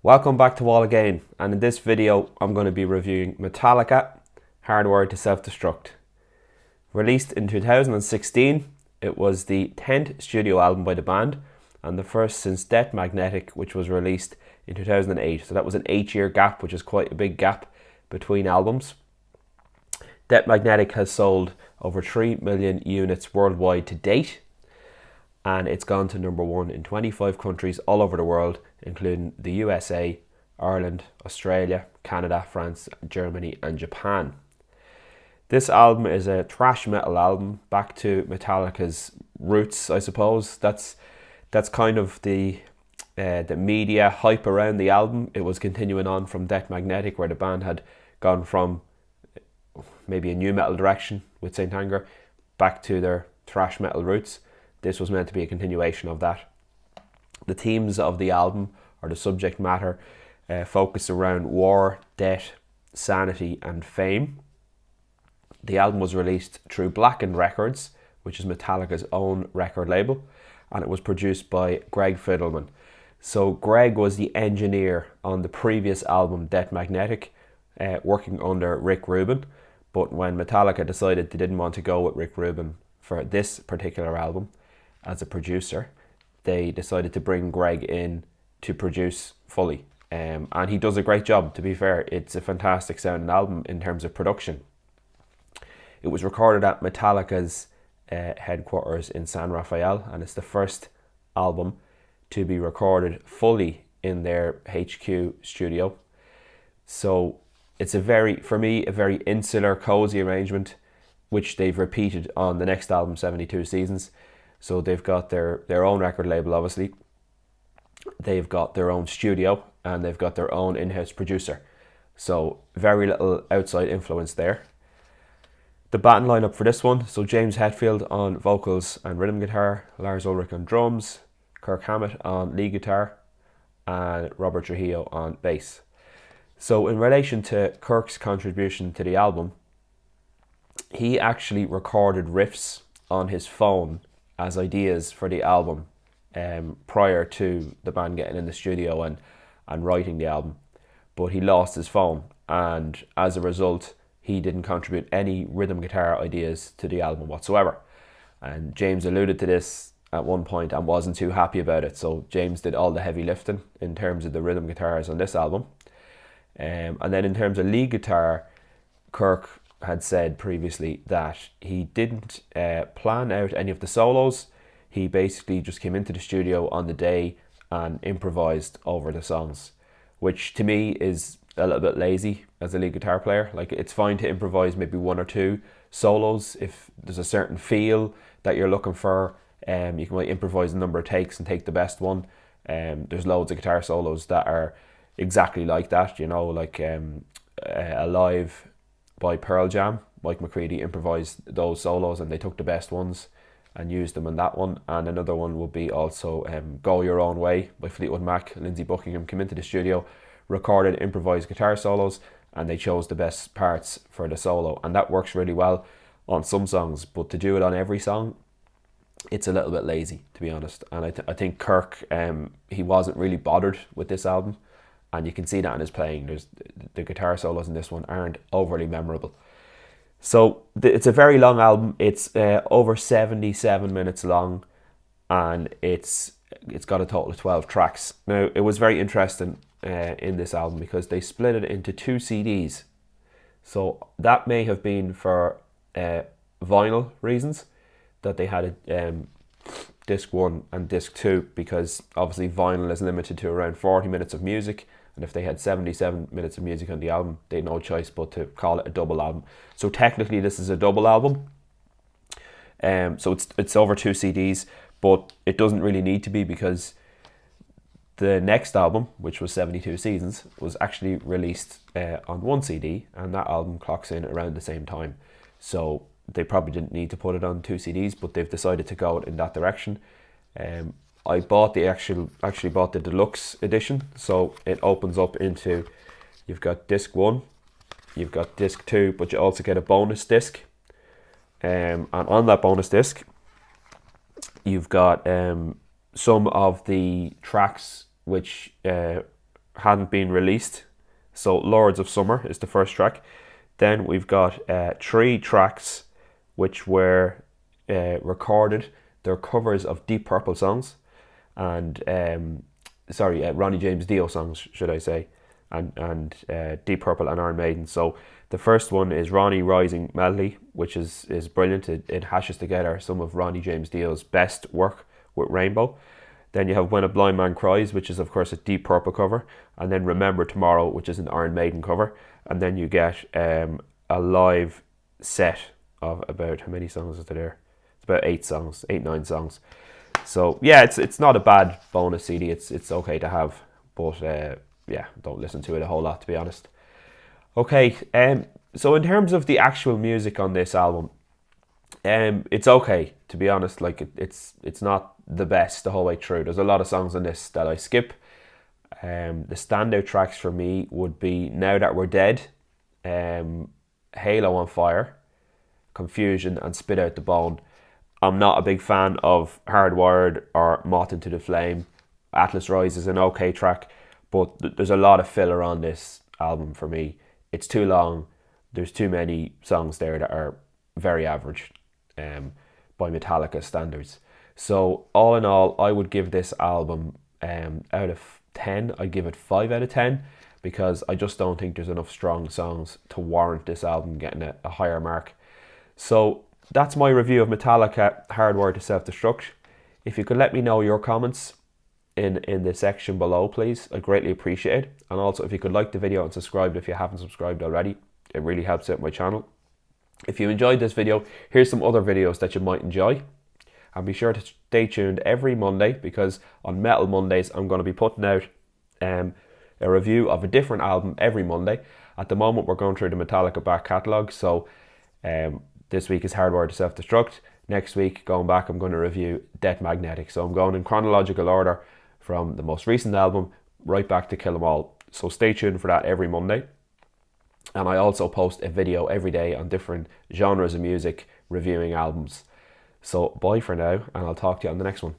Welcome back to Wall again, and in this video I'm going to be reviewing Metallica, Hardwired to Self Destruct. Released in 2016, it was the 10th studio album by the band and the first since Death Magnetic, which was released in 2008. So that was an 8-year gap, which is quite a big gap between albums. Death Magnetic has sold over 3 million units worldwide to date, and it's gone to number 1 in 25 countries all over the world, including the USA, Ireland, Australia, Canada, France, Germany and Japan. This album is a thrash metal album back to Metallica's roots, I suppose. That's kind of the media hype around the album. It was continuing on from Death Magnetic, where the band had gone from maybe a new metal direction with Saint Anger back to their thrash metal roots. This was meant to be a continuation of that. The themes of the album, or the subject matter, focus around war, death, sanity and fame. The album was released through Blackened Records, which is Metallica's own record label, and it was produced by Greg Fidelman. So Greg was the engineer on the previous album, Death Magnetic, working under Rick Rubin. But when Metallica decided they didn't want to go with Rick Rubin for this particular album as a producer, they decided to bring Greg in to produce fully. And he does a great job, to be fair. It's a fantastic sounding album in terms of production. It was recorded at Metallica's headquarters in San Rafael, and it's the first album to be recorded fully in their HQ studio. So it's for me, a very insular, cozy arrangement, which they've repeated on the next album, 72 Seasons. So they've got their own record label, obviously. They've got their own studio, and they've got their own in-house producer. So very little outside influence there. The band lineup for this one: so James Hetfield on vocals and rhythm guitar, Lars Ulrich on drums, Kirk Hammett on lead guitar, and Robert Trujillo on bass. So in relation to Kirk's contribution to the album, he actually recorded riffs on his phone as ideas for the album prior to the band getting in the studio and writing the album. But he lost his phone, and as a result, he didn't contribute any rhythm guitar ideas to the album whatsoever. And James alluded to this at one point and wasn't too happy about it. So James did all the heavy lifting in terms of the rhythm guitars on this album. And then in terms of lead guitar, Kirk had said previously that he didn't plan out any of the solos. He basically just came into the studio on the day and improvised over the songs, which to me is a little bit lazy as a lead guitar player. Like, it's fine to improvise maybe 1 or 2 solos if there's a certain feel that you're looking for. You can like improvise a number of takes and take the best one. There's loads of guitar solos that are exactly like that, like Alive by Pearl Jam. Mike McCready improvised those solos and they took the best ones and used them in that one. And another one would be also Go Your Own Way by Fleetwood Mac. Lindsey Buckingham came into the studio, recorded improvised guitar solos, and they chose the best parts for the solo, and that works really well on some songs. But to do it on every song, it's a little bit lazy, to be honest. And I think Kirk, he wasn't really bothered with this album, and you can see that in his playing. The guitar solos in this one aren't overly memorable. So it's a very long album. It's over 77 minutes long, and it's got a total of 12 tracks. Now, it was very interesting in this album because they split it into 2 CDs. So that may have been for vinyl reasons, that they had disc 1 and disc 2, because obviously vinyl is limited to around 40 minutes of music, and if they had 77 minutes of music on the album, they had no choice but to call it a double album. So technically this is a double album. So it's over 2 CDs, but it doesn't really need to be, because the next album, which was 72 Seasons, was actually released on 1 CD, and that album clocks in around the same time. So they probably didn't need to put it on 2 CDs, but they've decided to go in that direction. I bought actually bought the deluxe edition, so it opens up into, you've got disc 1, you've got disc 2, but you also get a bonus disc. And on that bonus disc, you've got some of the tracks which hadn't been released. So Lords of Summer is the first track. Then we've got 3 tracks which were recorded. They're covers of Deep Purple songs and Ronnie James Dio songs, should I say, and Deep Purple and Iron Maiden. So the first one is Ronnie Rising Medley, which is brilliant. It hashes together some of Ronnie James Dio's best work with Rainbow. Then you have When a Blind Man Cries, which is of course a Deep Purple cover, and then Remember Tomorrow, which is an Iron Maiden cover, and then you get a live set of about, how many songs is there? It's about 9 songs. So yeah, it's not a bad bonus CD. It's okay to have, but yeah, don't listen to it a whole lot, to be honest. Okay, so in terms of the actual music on this album, it's okay, to be honest. Like it's not the best the whole way through. There's a lot of songs on this that I skip. The standout tracks for me would be Now That We're Dead, Halo on Fire, Confusion, and Spit Out the Bone. I'm not a big fan of Hardwired or Moth Into the Flame. Atlas Rise is an okay track, but there's a lot of filler on this album for me. It's too long. There's too many songs there that are very average by Metallica standards. So all in all, I would give this album out of 10, I'd give it 5 out of 10, because I just don't think there's enough strong songs to warrant this album getting a higher mark. So that's my review of Metallica Hardwired to Self Destruct. If you could let me know your comments in the section below, please, I'd greatly appreciate it. And also, if you could like the video and subscribe if you haven't subscribed already, it really helps out my channel. If you enjoyed this video, here's some other videos that you might enjoy. And be sure to stay tuned every Monday, because on Metal Mondays I'm going to be putting out a review of a different album every Monday. At the moment we're going through the Metallica back catalogue, so this week is Hardwired to Self Destruct. Next week, going back, I'm going to review Death Magnetic. So I'm going in chronological order from the most recent album right back to Kill 'Em All. So stay tuned for that every Monday. And I also post a video every day on different genres of music, reviewing albums. So bye for now, and I'll talk to you on the next one.